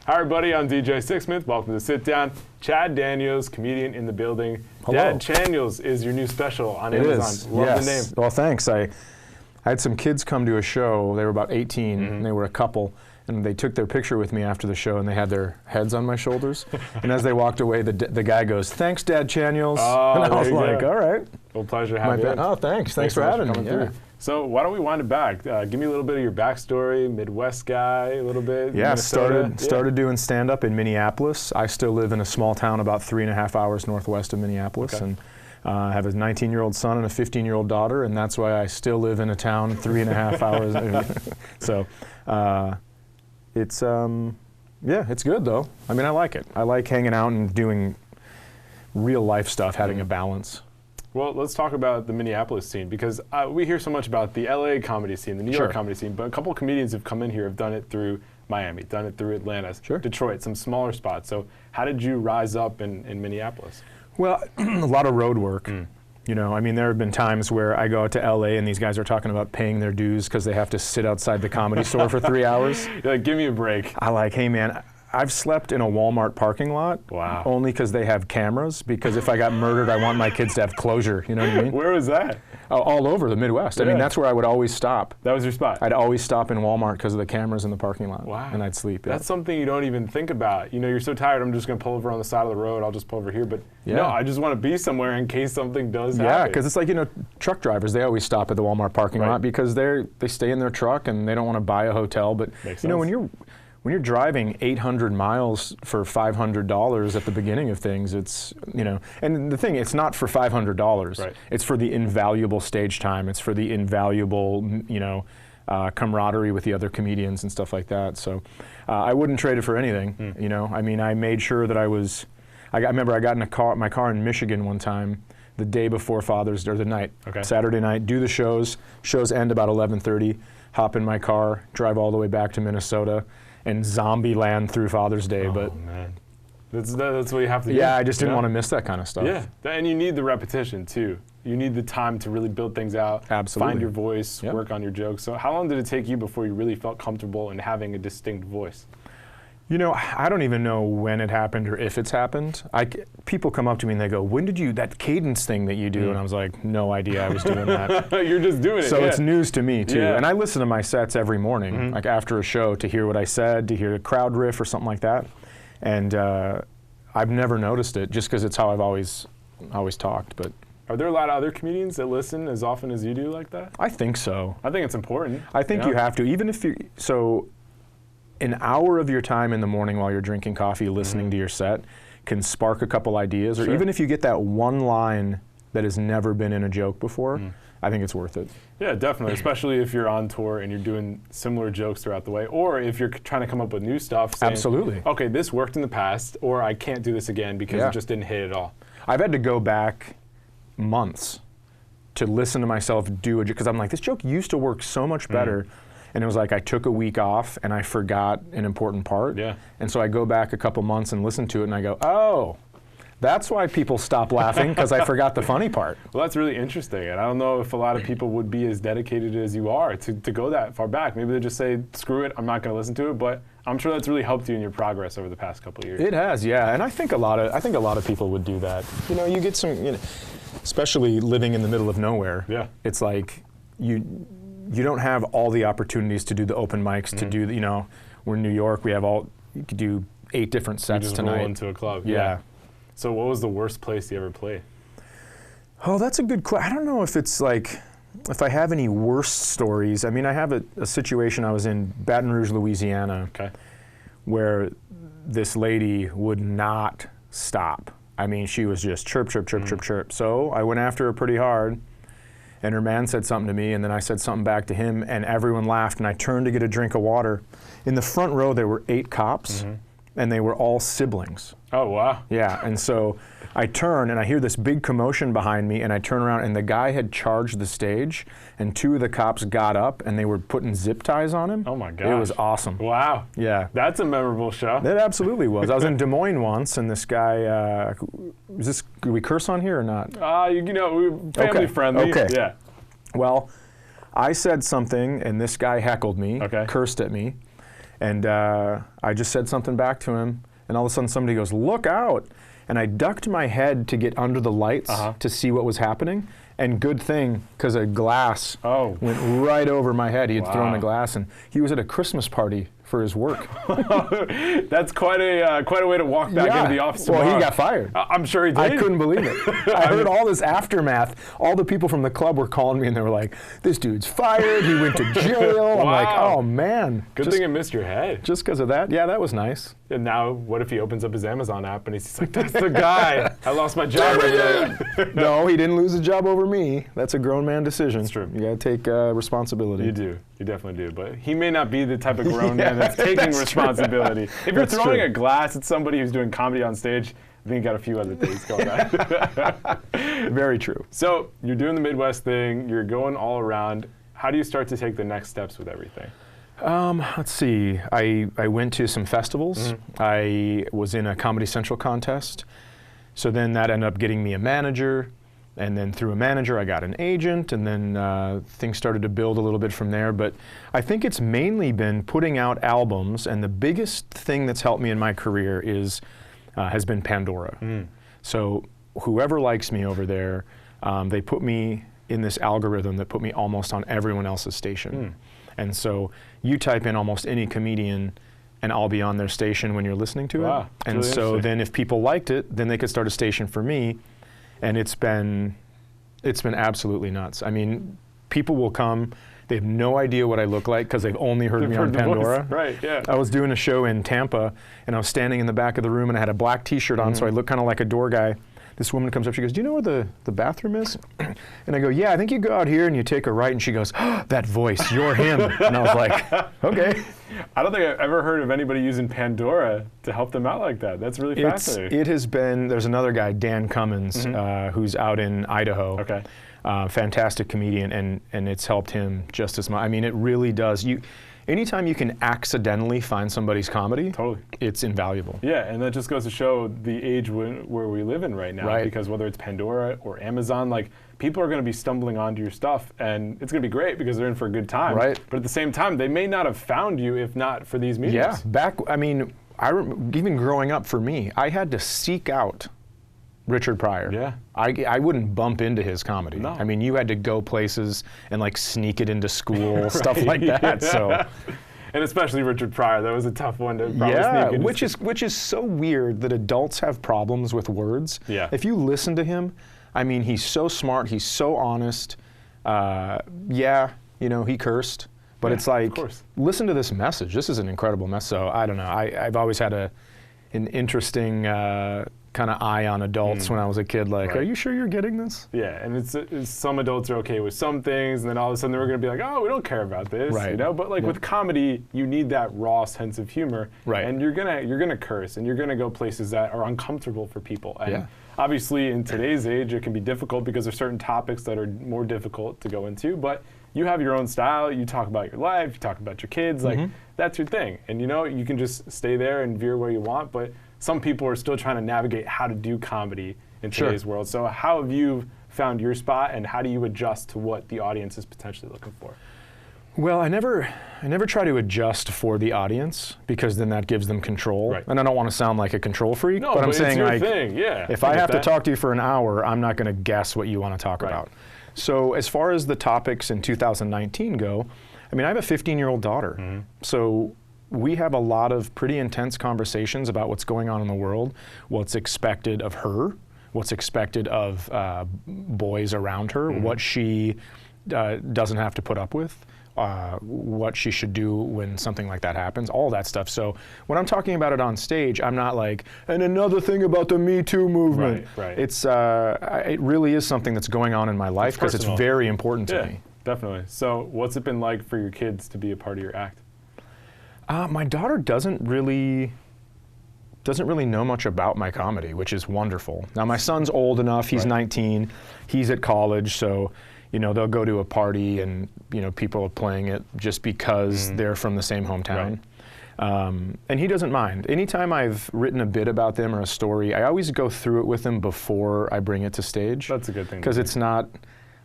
Hi, everybody. I'm DJ Sixsmith. Welcome to Sit Down. Chad Daniels, comedian in the building. Hello. Dad Chaniels is your new special on Amazon. Love yes. the name. Well, thanks. I had some kids come to a show. They were about 18, and they were a couple. And they took their picture with me after the show, and they had their heads on my shoulders. And as they walked away, the guy goes, "Thanks, Dad Chaniels." Oh, and I was like, go. "All right." Well, pleasure to have you. Oh, thanks. Thanks for having me. Yeah. So why don't we wind it back? Give me a little bit of your backstory, Midwest guy, a little bit. Yeah, Minnesota. started doing stand-up in Minneapolis. I still live in a small town about 3.5 hours northwest of Minneapolis. Okay. And I have a 19-year-old son and a 15-year-old daughter, and that's why I still live in a town 3.5 hours. So it's good, though. I mean, I like it. I like hanging out and doing real-life stuff, having a balance. Well, let's talk about the Minneapolis scene, because we hear so much about the LA comedy scene, the New York comedy scene, but a couple of comedians have come in here, have done it through Miami, done it through Atlanta, Detroit, some smaller spots. So how did you rise up in Minneapolis? Well, a lot of road work. You know, I mean, there have been times where I go out to LA and these guys are talking about paying their dues because they have to sit outside the Comedy Store for 3 hours. You're like, give me a break. I like, hey man, I've slept in a Walmart parking lot. Wow. Only because they have cameras, because if I got murdered, I want my kids to have closure, you know what I mean? Where was that? All over the Midwest. I mean, that's where I would always stop. That was your spot? I'd always stop in Walmart because of the cameras in the parking lot. Wow. And I'd sleep. That's something you don't even think about. You know, you're so tired, I'm just going to pull over on the side of the road, I'll just pull over here. But no, I just want to be somewhere in case something does happen. Yeah, because it's like, you know, truck drivers, they always stop at the Walmart parking lot because they stay in their truck and they don't want to buy a hotel. But, Makes you know, sense. when you're driving 800 miles for $500 at the beginning of things, it's, you know, and the thing, it's not for $500. Right. It's for the invaluable stage time. It's for the invaluable, you know, camaraderie with the other comedians and stuff like that. So I wouldn't trade it for anything, you know. I mean, I made sure that I remember I got in my car in Michigan one time, the day before Father's Day, or the night, Saturday night, do the shows end about 11:30, hop in my car, drive all the way back to Minnesota, and zombie land through Father's Day. Oh, man. That's what you have to do. Yeah, I just didn't want to miss that kind of stuff. Yeah, and you need the repetition, too. You need the time to really build things out, find your voice, work on your jokes. So how long did it take you before you really felt comfortable in having a distinct voice? You know, I don't even know when it happened or if it's happened. People come up to me and they go, "When did you, that cadence thing that you do?" And I was like, no idea I was doing that. You're just doing it. So it's news to me, too. Yeah. And I listen to my sets every morning, like after a show, to hear what I said, to hear a crowd riff or something like that. And I've never noticed it, just because it's how I've always talked. But are there a lot of other comedians that listen as often as you do like that? I think so. I think it's important. I think you have to, even if an hour of your time in the morning while you're drinking coffee, listening to your set, can spark a couple ideas, or even if you get that one line that has never been in a joke before, I think it's worth it. Yeah, definitely, especially if you're on tour and you're doing similar jokes throughout the way, or if you're trying to come up with new stuff, saying, absolutely. Okay, this worked in the past, or I can't do this again because it just didn't hit at all. I've had to go back months to listen to myself do a joke, because I'm like, this joke used to work so much better. And it was like I took a week off and I forgot an important part. Yeah. And so I go back a couple months and listen to it and I go, oh, that's why people stop laughing, because I forgot the funny part. Well, that's really interesting. And I don't know if a lot of people would be as dedicated as you are to go that far back. Maybe they just say, screw it, I'm not going to listen to it. But I'm sure that's really helped you in your progress over the past couple of years. It has, yeah. And I think a lot of people would do that. You know, you get some, you know, especially living in the middle of nowhere. Yeah. It's like you don't have all the opportunities to do the open mics, to do, you know, we're in New York, you could do 8 different sets you just tonight. Roll into a club. Yeah. So what was the worst place you ever played? Oh, that's a good question. I don't know if it's like, if I have any worst stories. I mean, I have a situation. I was in Baton Rouge, Louisiana, where this lady would not stop. I mean, she was just chirp, chirp, chirp, chirp, chirp. So I went after her pretty hard. And her man said something to me, and then I said something back to him, and everyone laughed, and I turned to get a drink of water. In the front row, there were 8 cops, and they were all siblings. Oh, wow. Yeah, and so I turn, and I hear this big commotion behind me, and I turn around, and the guy had charged the stage, and 2 of the cops got up, and they were putting zip ties on him. Oh, my gosh. It was awesome. Wow. Yeah. That's a memorable show. It absolutely was. I was in Des Moines once, and this guy, do we curse on here or not? You know, we're family friendly. Okay. Yeah. Well, I said something, and this guy heckled me, cursed at me, And I just said something back to him, and all of a sudden somebody goes, "Look out!" And I ducked my head to get under the lights to see what was happening. And good thing, because a glass went right over my head. He had thrown a glass, and he was at a Christmas party for his work. That's quite a way to walk back into the office tomorrow. Well, he got fired. I'm sure he did. I couldn't believe it. I heard all this aftermath. All the people from the club were calling me, and they were like, "This dude's fired. He went to jail." I'm like, "Oh, man." Good thing it missed your head. Just because of that? Yeah, that was nice. And now, what if he opens up his Amazon app and he's like, "That's the guy. I lost my job over there." No, he didn't lose a job over me. That's a grown man decision. That's true. You got to take responsibility. You do. You definitely do. But he may not be the type of grown man that's taking responsibility. If you're throwing a glass at somebody who's doing comedy on stage, I think you got a few other things going on. Very true. So you're doing the Midwest thing. You're going all around. How do you start to take the next steps with everything? Let's see. I went to some festivals. I was in a Comedy Central contest. So then that ended up getting me a manager. And then through a manager, I got an agent, and then things started to build a little bit from there. But I think it's mainly been putting out albums, and the biggest thing that's helped me in my career has been Pandora. So whoever likes me over there, they put me in this algorithm that put me almost on everyone else's station. And so you type in almost any comedian, and I'll be on their station when you're listening to it. And really so then if people liked it, then they could start a station for me. And it's been absolutely nuts. I mean, people will come, they have no idea what I look like because they've only heard me on Pandora. Right, yeah. I was doing a show in Tampa, and I was standing in the back of the room, and I had a black t-shirt on, so I looked kind of like a door guy. This woman comes up, she goes, "Do you know where the bathroom is?" And I go, "Yeah, I think you go out here and you take a right." And she goes, "Oh, that voice, you're him." And I was like, okay. I don't think I've ever heard of anybody using Pandora to help them out like that. That's really fascinating. It has been, there's another guy, Dan Cummins, who's out in Idaho. Okay. Fantastic comedian, and it's helped him just as much. I mean, it really does. Anytime you can accidentally find somebody's comedy, it's invaluable. Yeah, and that just goes to show the age where we live in right now. Because whether it's Pandora or Amazon, like, people are going to be stumbling onto your stuff, and it's going to be great because they're in for a good time. But at the same time, they may not have found you if not for these mediums. Yeah, even growing up for me, I had to seek out Richard Pryor. Yeah. I wouldn't bump into his comedy. No. I mean, you had to go places and like sneak it into school, stuff like that. Yeah. So, and especially Richard Pryor, that was a tough one to probably sneak into. which is so weird that adults have problems with words. Yeah. If you listen to him, I mean, he's so smart, he's so honest. He cursed, but it's like, listen to this message. This is an incredible message. So I don't know. I've always had an interesting kind of eye on adults when I was a kid, like, are you sure you're getting this? Yeah, and it's some adults are okay with some things, and then all of a sudden they're going to be like, oh, we don't care about this, you know? But like with comedy, you need that raw sense of humor, and you're gonna curse, and you're gonna go places that are uncomfortable for people. And obviously in today's age, it can be difficult because there's certain topics that are more difficult to go into, but you have your own style, you talk about your life, you talk about your kids, like, that's your thing. And you can just stay there and veer where you want, but some people are still trying to navigate how to do comedy in today's world. So how have you found your spot, and how do you adjust to what the audience is potentially looking for? Well, I never try to adjust for the audience, because then that gives them control. And I don't want to sound like a control freak, but I'm saying, like, if I have to talk to you for an hour, I'm not going to guess what you want to talk about. So as far as the topics in 2019 go, I mean, I have a 15-year-old daughter. So we have a lot of pretty intense conversations about what's going on in the world, what's expected of her, what's expected of boys around her, what she doesn't have to put up with, what she should do when something like that happens, all that stuff. So when I'm talking about it on stage, I'm not like, and another thing about the Me Too movement. It's it really is something that's going on in my life, because it's very important to me. Definitely. So what's it been like for your kids to be a part of your act? My daughter doesn't really know much about my comedy, which is wonderful. Now, my son's old enough, he's 19, he's at college, so they'll go to a party and people are playing it just because they're from the same hometown. And he doesn't mind. Anytime I've written a bit about them or a story, I always go through it with them before I bring it to stage. That's a good thing. Because it's not,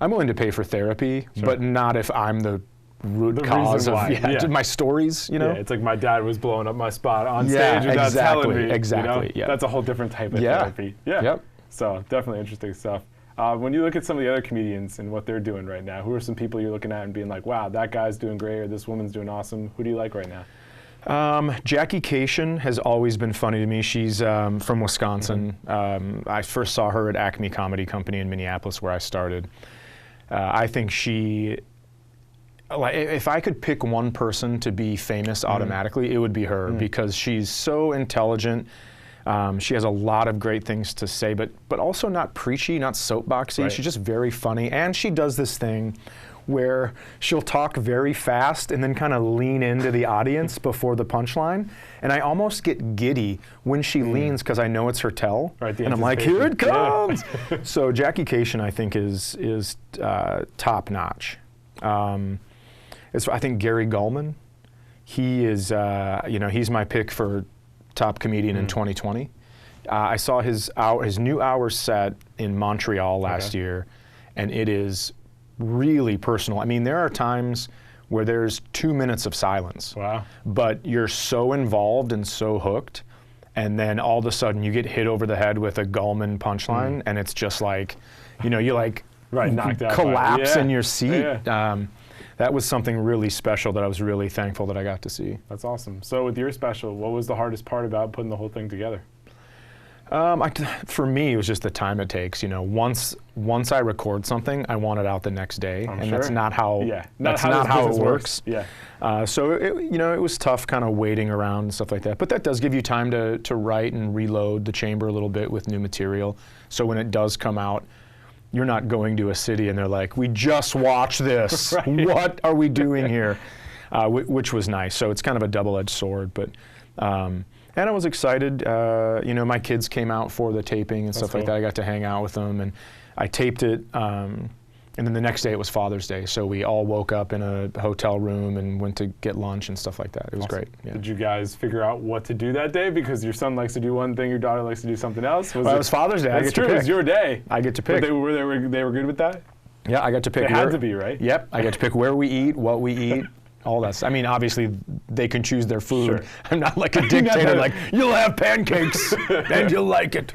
I'm willing to pay for therapy, but not if I'm the root cause of my stories, you know? Yeah, it's like my dad was blowing up my spot on stage without telling me. Exactly, you know? That's a whole different type of therapy. Yeah. Yep. So definitely interesting stuff. When you look at some of the other comedians and what they're doing right now, who are some people you're looking at and being like, wow, that guy's doing great, or this woman's doing awesome? Who do you like right now? Jackie Kashian has always been funny to me. She's from Wisconsin. I first saw her at Acme Comedy Company in Minneapolis, where I started. I think she, like, if I could pick one person to be famous automatically, it would be her, because she's so intelligent. She has a lot of great things to say, but also not preachy, not soapboxy. She's just very funny, and she does this thing where she'll talk very fast and then kind of lean into the audience before the punchline. And I almost get giddy when she leans, because I know it's her tell. And I'm like, here it comes! So Jackie Kashian, I think, is top notch. I think Gary Gulman, he is, he's my pick for top comedian in 2020. I saw his new hour set in Montreal last year, and it is really personal. I mean, there are times where there's 2 minutes of silence. Wow. But you're so involved and so hooked, and then all of a sudden you get hit over the head with a Gulman punchline, and it's just like, you like knocked out, collapse in your seat. That was something really special that I was really thankful that I got to see. That's awesome. So with your special, what was the hardest part about putting the whole thing together? For me, it was just the time it takes. Once I record something, I want it out the next day, that's not how that's not how it works. So it was tough, kind of waiting around and stuff like that. But that does give you time to write and reload the chamber a little bit with new material. So when it does come out, you're not going to a city and they're like, we just watched this. What are we doing here? Which was nice. So it's kind of a double-edged sword, but. And I was excited. My kids came out for the taping and stuff like that. I got to hang out with them, and I taped it. And then the next day it was Father's Day, so we all woke up in a hotel room and went to get lunch and stuff like that. It was great. Yeah. Did you guys figure out what to do that day? Because your son likes to do one thing, your daughter likes to do something else. It was Father's Day. That's true. It was your day. I get to pick. But they were good with that? Yeah, I got to pick. They had to be, right? Yep. I got to pick where we eat, what we eat. All that. I mean, obviously, they can choose their food. Sure. I'm not like a dictator, like, you'll have pancakes, and you'll like it.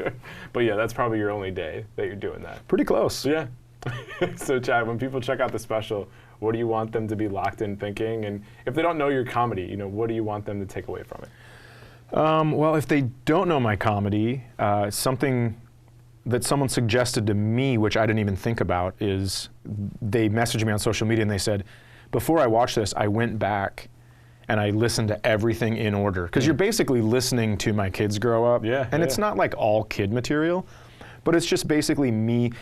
But yeah, that's probably your only day that you're doing that. Pretty close. Yeah. So, Chad, when people check out the special, what do you want them to be locked in thinking? And if they don't know your comedy, what do you want them to take away from it? Well, if they don't know my comedy, something that someone suggested to me, which I didn't even think about, is they messaged me on social media and they said, before I watched this, I went back and I listened to everything in order. Because you're basically listening to my kids grow up. And it's not like all kid material, but it's just basically me.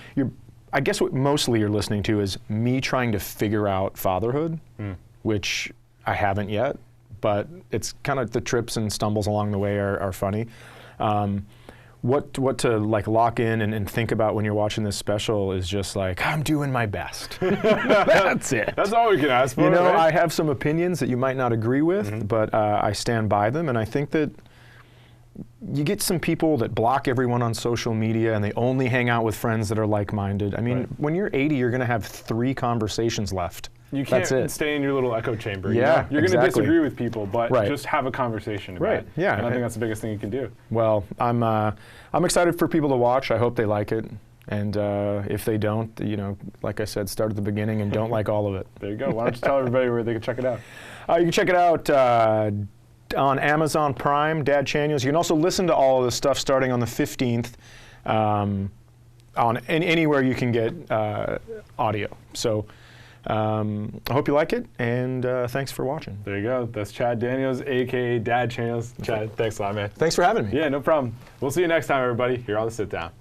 I guess what mostly you're listening to is me trying to figure out fatherhood, which I haven't yet, but it's kind of the trips and stumbles along the way are funny. What to like lock in and think about when you're watching this special is just like, I'm doing my best. That's it. That's all we can ask for. Right? I have some opinions that you might not agree with, but I stand by them, and I think that you get some people that block everyone on social media and they only hang out with friends that are like-minded. I mean, when you're 80, you're going to have 3 conversations left. You can't stay in your little echo chamber. You're going to disagree with people, but just have a conversation about it. Yeah. And I think that's the biggest thing you can do. Well, I'm excited for people to watch. I hope they like it. And if they don't, like I said, start at the beginning and don't like all of it. There you go. Why don't you tell everybody where they can check it out? You can check it out on Amazon Prime, Dad Chaniels. You can also listen to all of this stuff starting on the 15th on anywhere you can get audio. So I hope you like it, and thanks for watching. There you go. That's Chad Daniels, a.k.a. Dad Chaniels. Chad, thanks a lot, man. Thanks for having me. Yeah, no problem. We'll see you next time, everybody, here on The Sit Down.